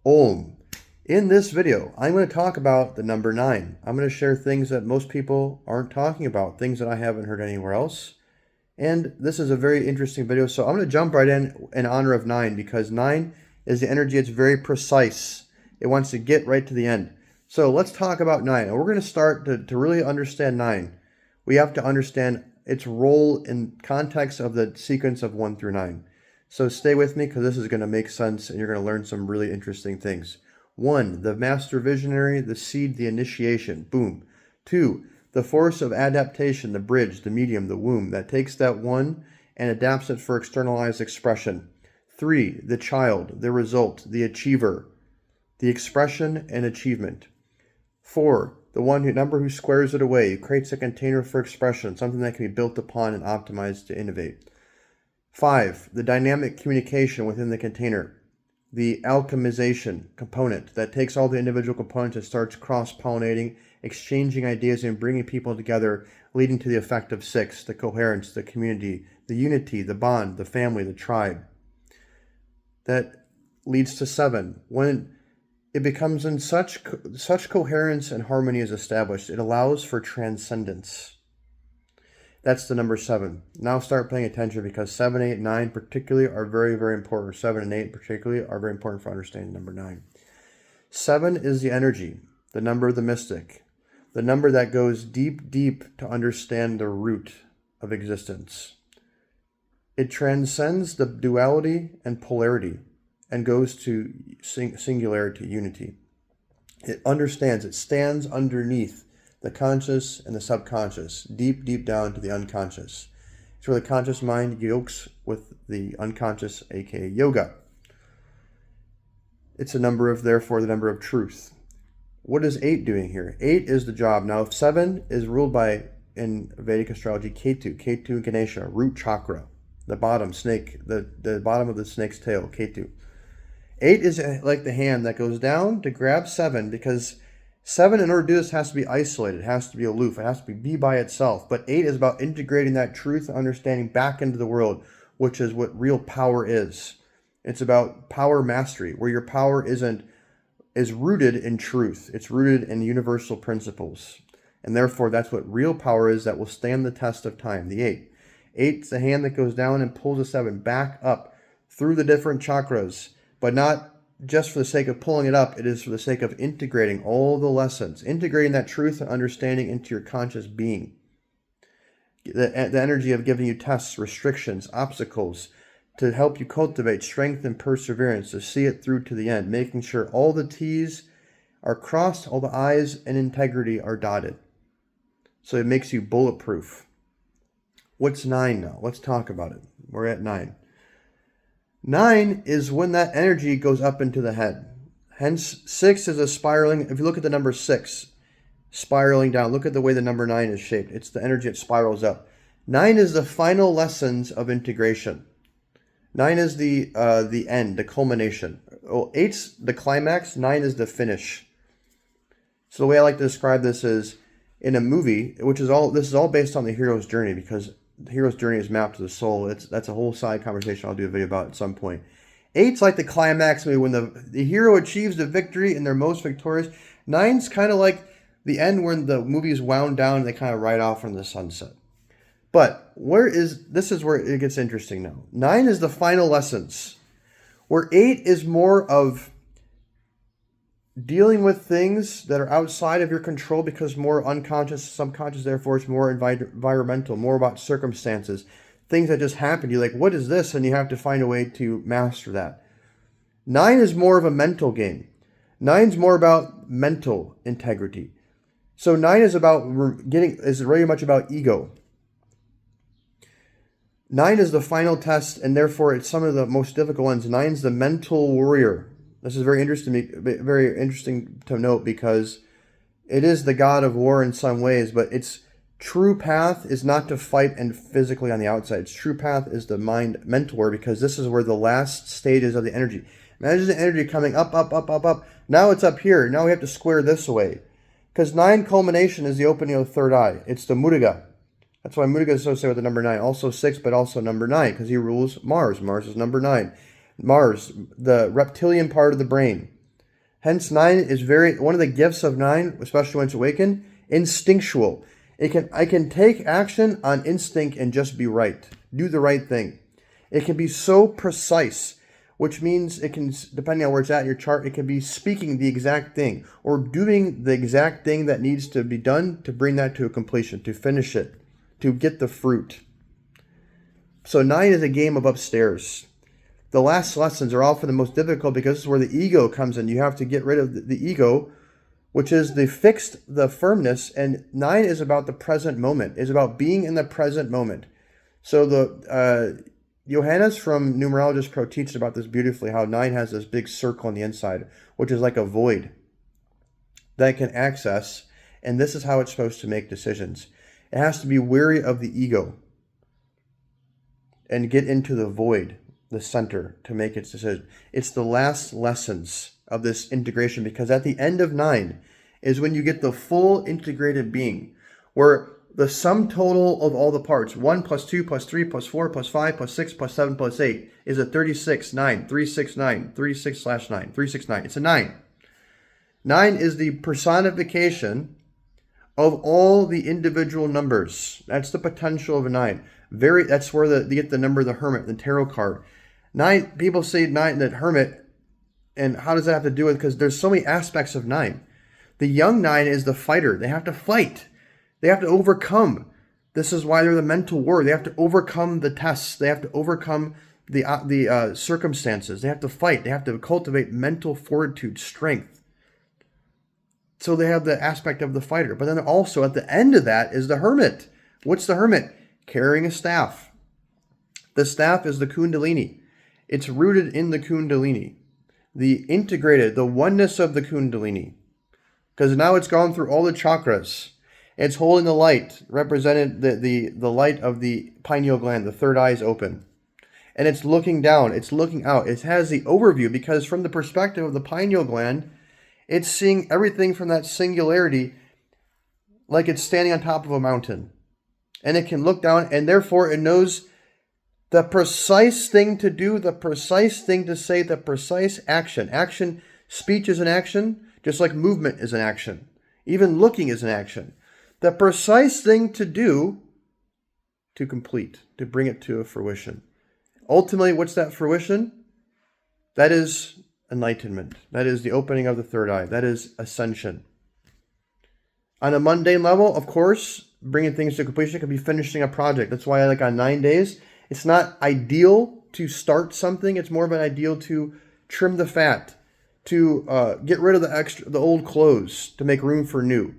Om. In this video, I'm going to talk about the number 9. I'm going to share things that most people aren't talking about, things that I haven't heard anywhere else. And this is a very interesting video, so I'm going to jump right in honor of 9 because 9 is the energy. It's very precise. It wants to get right to the end. So let's talk about 9. And we're going to start to really understand 9. We have to understand its role in context of the sequence of 1 through 9. So stay with me because this is going to make sense and you're going to learn some really interesting things. 1, the master visionary, the seed, the initiation. Boom. 2, the force of adaptation, the bridge, the medium, the womb that takes that 1 and adapts it for externalized expression. 3, the child, the result, the achiever, the expression and achievement. 4, the number who squares it away, creates a container for expression, something that can be built upon and optimized to innovate. 5, the dynamic communication within the container, the alchemization component that takes all the individual components and starts cross-pollinating, exchanging ideas and bringing people together, leading to the effect of 6, the coherence, the community, the unity, the bond, the family, the tribe. That leads to 7. When it becomes in such coherence and harmony is established, it allows for transcendence. That's the number 7. Now start paying attention because 7, 8, 9 particularly are very, very important. 7 and 8 particularly are very important for understanding number 9. 7 is the energy, the number of the mystic, the number that goes deep, deep to understand the root of existence. It transcends the duality and polarity and goes to singularity, unity. It understands, it stands underneath the conscious and the subconscious, deep, deep down to the unconscious. It's where the conscious mind yokes with the unconscious, aka yoga. It's therefore the number of truth. What is 8 doing here? 8 is the job. Now, if 7 is ruled by, in Vedic astrology, Ketu Ganesha, root chakra, the bottom snake, the bottom of the snake's tail, Ketu. 8 is like the hand that goes down to grab 7 because 7, in order to do this, has to be isolated, it has to be aloof, it has to be by itself. But 8 is about integrating that truth and understanding back into the world, which is what real power is. It's about power mastery, where your power is rooted in truth. It's rooted in universal principles. And therefore, that's what real power is that will stand the test of time, the 8. 8's the hand that goes down and pulls the 7 back up through the different chakras, but not just for the sake of pulling it up, it is for the sake of integrating all the lessons, integrating that truth and understanding into your conscious being. The energy of giving you tests, restrictions, obstacles, to help you cultivate strength and perseverance, to see it through to the end, making sure all the T's are crossed, all the I's and integrity are dotted. So it makes you bulletproof. What's 9 now? Let's talk about it. We're at 9. 9 is when that energy goes up into the head. Hence, 6 is a spiraling. If you look at the number 6, spiraling down, look at the way the number 9 is shaped. It's the energy that spirals up. 9 is the final lessons of integration. 9 is the end, the culmination. 8's the climax, 9 is the finish. So the way I like to describe this is in a movie, this is all based on the hero's journey because the hero's journey is mapped to the soul. That's a whole side conversation I'll do a video about at some point. 8's like the climax, maybe when the hero achieves the victory and they're most victorious. 9's kind of like the end when the movie is wound down and they kind of ride off into the sunset. But this is where it gets interesting now. 9 is the final lessons, where 8 is more of dealing with things that are outside of your control because more unconscious, subconscious, therefore it's more environmental, more about circumstances, things that just happen. You're like, what is this? And you have to find a way to master that. 9 is more of a mental game. 9's more about mental integrity. So 9 is very much about ego. 9 is the final test, and therefore it's some of the most difficult ones. 9's the mental warrior. This is very interesting to note because it is the god of war in some ways, but its true path is not to fight and physically on the outside. Its true path is the mental warrior because this is where the last stages of the energy. Imagine the energy coming up, up, up, up, up. Now it's up here. Now we have to square this away. Because 9 culmination is the opening of the third eye. It's the Muruga. That's why Muruga is associated with the number 9. Also 6, but also number 9, because he rules Mars. Mars is number 9. Mars, the reptilian part of the brain. Hence, 9 is one of the gifts of 9, especially when it's awakened, instinctual. I can take action on instinct and just be right. Do the right thing. It can be so precise, which means it can, depending on where it's at in your chart, it can be speaking the exact thing or doing the exact thing that needs to be done to bring that to a completion, to finish it, to get the fruit. So 9 is a game of upstairs. The last lessons are often the most difficult because this is where the ego comes in. You have to get rid of the ego, which is the firmness. And 9 is about the present moment. It's about being in the present moment. So the Johannes from Numerologist Pro teaches about this beautifully, how 9 has this big circle on the inside, which is like a void that it can access. And this is how it's supposed to make decisions. It has to be weary of the ego and get into the void, the center, to make its decision. It's the last lessons of this integration, because at the end of 9 is when you get the full integrated being, where the sum total of all the parts, 1 plus 2 plus 3 plus 4 plus 5 plus 6 plus 7 plus 8, is a 36, 9, 369, 36/9, 369. It's a 9. 9 is the personification of all the individual numbers. That's the potential of a 9. That's where they get the number of the Hermit, the tarot card. 9, people say 9, that Hermit, and how does that have to do with, because there's so many aspects of 9. The young 9 is the fighter. They have to fight. They have to overcome. This is why they're the mental warrior. They have to overcome the tests. They have to overcome the circumstances. They have to fight. They have to cultivate mental fortitude, strength. So they have the aspect of the fighter. But then also at the end of that is the Hermit. What's the Hermit? Carrying a staff. The staff is the Kundalini. It's rooted in the Kundalini. The integrated, the oneness of the Kundalini. Because now it's gone through all the chakras. It's holding the light, represented the light of the pineal gland. The third eye is open. And it's looking down. It's looking out. It has the overview, because from the perspective of the pineal gland, it's seeing everything from that singularity like it's standing on top of a mountain. And it can look down, and therefore it knows the precise thing to do, the precise thing to say, the precise action. Action, speech is an action, just like movement is an action. Even looking is an action. The precise thing to do, to complete, to bring it to a fruition. Ultimately, what's that fruition? That is enlightenment. That is the opening of the third eye. That is ascension. On a mundane level, of course, bringing things to completion can be finishing a project. That's why, like on 9 days, it's not ideal to start something. It's more of an ideal to trim the fat, to get rid of the old clothes, to make room for new,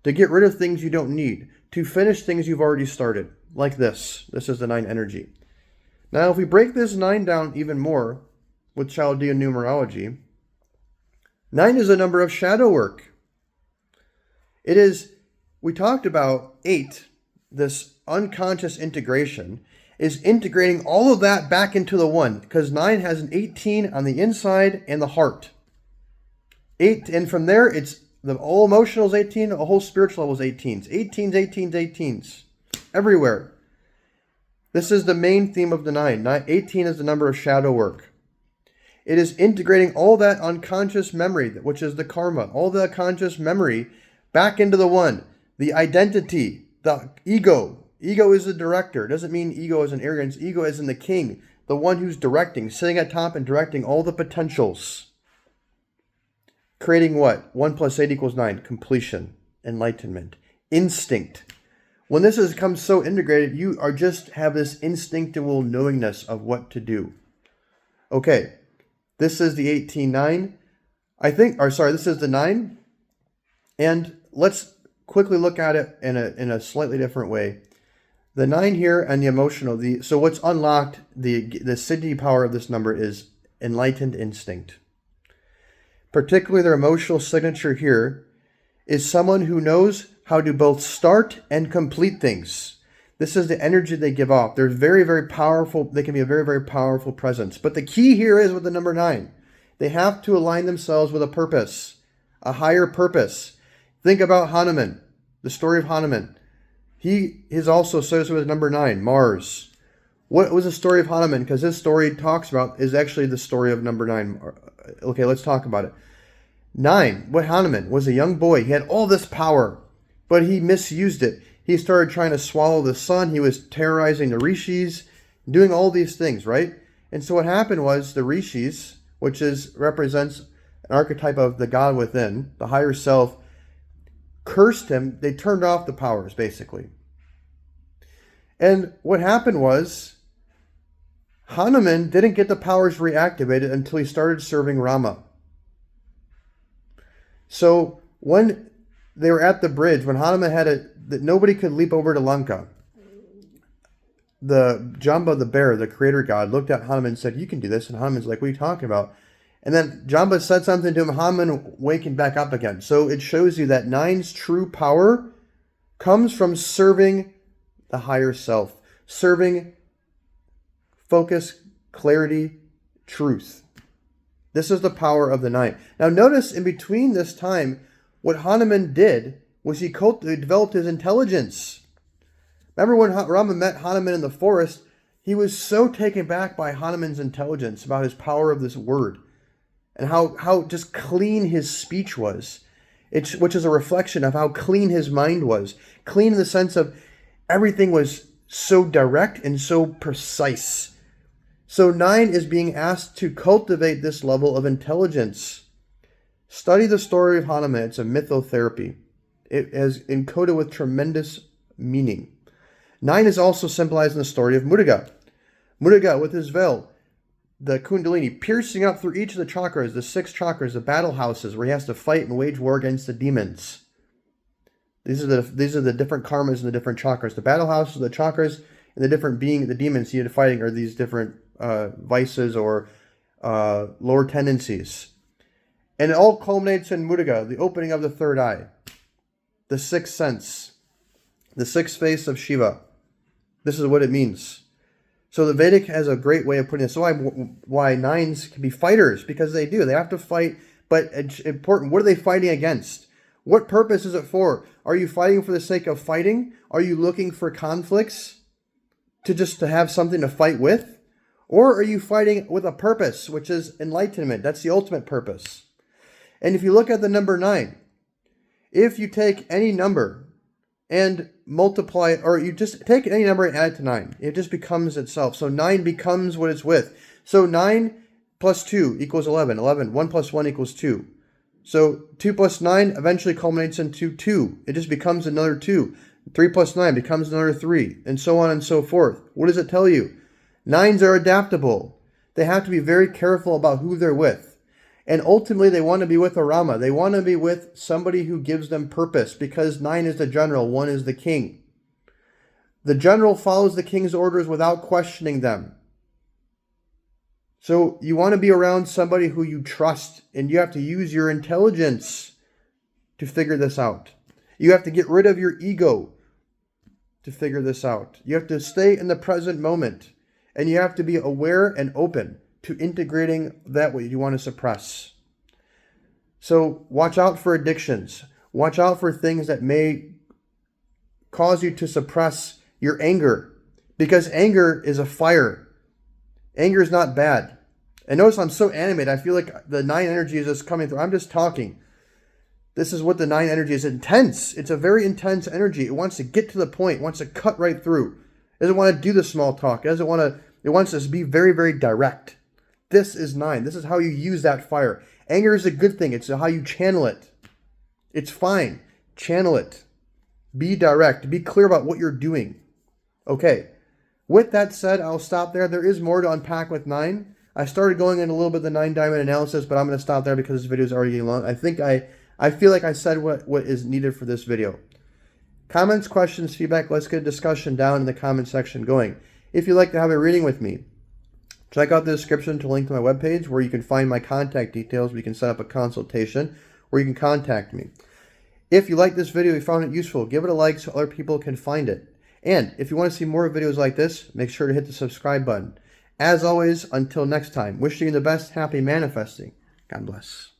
to get rid of things you don't need, to finish things you've already started, like this. This is the 9 energy. Now, if we break this 9 down even more with Chaldean numerology, 9 is a number of shadow work. It is, we talked about 8, this unconscious integration, is integrating all of that back into the 1, because 9 has an 18 on the inside and the heart. 8, and from there, it's the whole emotional is 18, the whole spiritual level is 18s. 18s, 18s, 18s. Everywhere. This is the main theme of the 9. 18 is the number of shadow work. It is integrating all that unconscious memory, which is the karma, all the conscious memory back into the 1. The identity, the ego. Ego is the director. It doesn't mean ego is an arrogance. Ego is in the king, the one who's directing, sitting at top and directing all the potentials. Creating what? 1 plus 8 equals 9. Completion, enlightenment, instinct. When this has come so integrated, you are just have this instinctual knowingness of what to do. Okay, this is the 18-9. This is the 9. And let's quickly look at it in a slightly different way. The 9 here and the emotional. So what's unlocked, the city power of this number is enlightened instinct. Particularly their emotional signature here is someone who knows how to both start and complete things. This is the energy they give off. They're very, very powerful. They can be a very, very powerful presence. But the key here is with the number 9. They have to align themselves with a purpose, a higher purpose. Think about Hanuman, the story of Hanuman. He is also associated with number 9, Mars. What was the story of Hanuman? Because his story talks about is actually the story of number 9. Okay, let's talk about it. 9, what Hanuman was a young boy. He had all this power, but he misused it. He started trying to swallow the sun. He was terrorizing the rishis, doing all these things, right? And so what happened was the rishis, which represents an archetype of the God within, the higher self, cursed him. They turned off the powers, basically. And what happened was Hanuman didn't get the powers reactivated until he started serving Rama. So when they were at the bridge, when Hanuman that nobody could leap over to Lanka, the Jamba the bear, the creator god, looked at Hanuman and said, "You can do this." And Hanuman's like, "What are you talking about?" And then Jamba said something to him, Hanuman waking back up again. So it shows you that 9's true power comes from serving the higher self, serving focus, clarity, truth. This is the power of the 9. Now notice in between this time, what Hanuman did was he developed his intelligence. Remember when Rama met Hanuman in the forest, he was so taken back by Hanuman's intelligence about his power of this word and how just clean his speech was, which is a reflection of how clean his mind was. Clean in the sense of everything was so direct and so precise. So 9 is being asked to cultivate this level of intelligence. Study the story of Hanuman. It's a mythotherapy. It is encoded with tremendous meaning. 9 is also symbolized in the story of Muruga. Muruga with his veil, the Kundalini, piercing up through each of the chakras, the 6 chakras, the battle houses where he has to fight and wage war against the demons. These are the different karmas in the different chakras. The battle houses, the chakras, and the different the demons he had fighting are these different vices or lower tendencies. And it all culminates in Muruga, the opening of the third eye, the sixth sense, the sixth face of Shiva. This is what it means. So the Vedic has a great way of putting this. So why 9s can be fighters, because they do. They have to fight, but it's important. What are they fighting against? What purpose is it for? Are you fighting for the sake of fighting? Are you looking for conflicts to have something to fight with? Or are you fighting with a purpose, which is enlightenment? That's the ultimate purpose. And if you look at the number 9, if you take any number and multiply it, or you just take any number and add it to 9, it just becomes itself. So 9 becomes what it's with. So 9 plus 2 equals 11. 1 plus 1 equals 2. So 2 plus 9 eventually culminates into 2. It just becomes another 2. 3 plus 9 becomes another 3, and so on and so forth. What does it tell you? 9s are adaptable. They have to be very careful about who they're with. And ultimately, they want to be with a Rama. They want to be with somebody who gives them purpose, because 9 is the general, 1 is the king. The general follows the king's orders without questioning them. So you want to be around somebody who you trust, and you have to use your intelligence to figure this out. You have to get rid of your ego to figure this out. You have to stay in the present moment, and you have to be aware and open to integrating that what you want to suppress. So watch out for addictions. Watch out for things that may cause you to suppress your anger, because anger is a fire. Anger is not bad. And notice I'm so animated. I feel like the 9 energy is just coming through. I'm just talking. This is what the 9 energy is. Intense. It's a very intense energy. It wants to get to the point. It wants to cut right through. It doesn't want to do the small talk. It wants us to be very, very direct. This is 9. This is how you use that fire. Anger is a good thing. It's how you channel it. It's fine. Channel it. Be direct. Be clear about what you're doing. Okay. With that said, I'll stop there. There is more to unpack with 9. I started going in a little bit of the 9-diamond analysis, but I'm going to stop there because this video is already getting long. I feel like I said what is needed for this video. Comments, questions, feedback, let's get a discussion down in the comment section going. If you'd like to have a reading with me, check out the description to link to my webpage where you can find my contact details. We can set up a consultation where you can contact me. If you like this video, you found it useful, give it a like so other people can find it. And if you want to see more videos like this, make sure to hit the subscribe button. As always, until next time, wishing you the best, happy manifesting. God bless.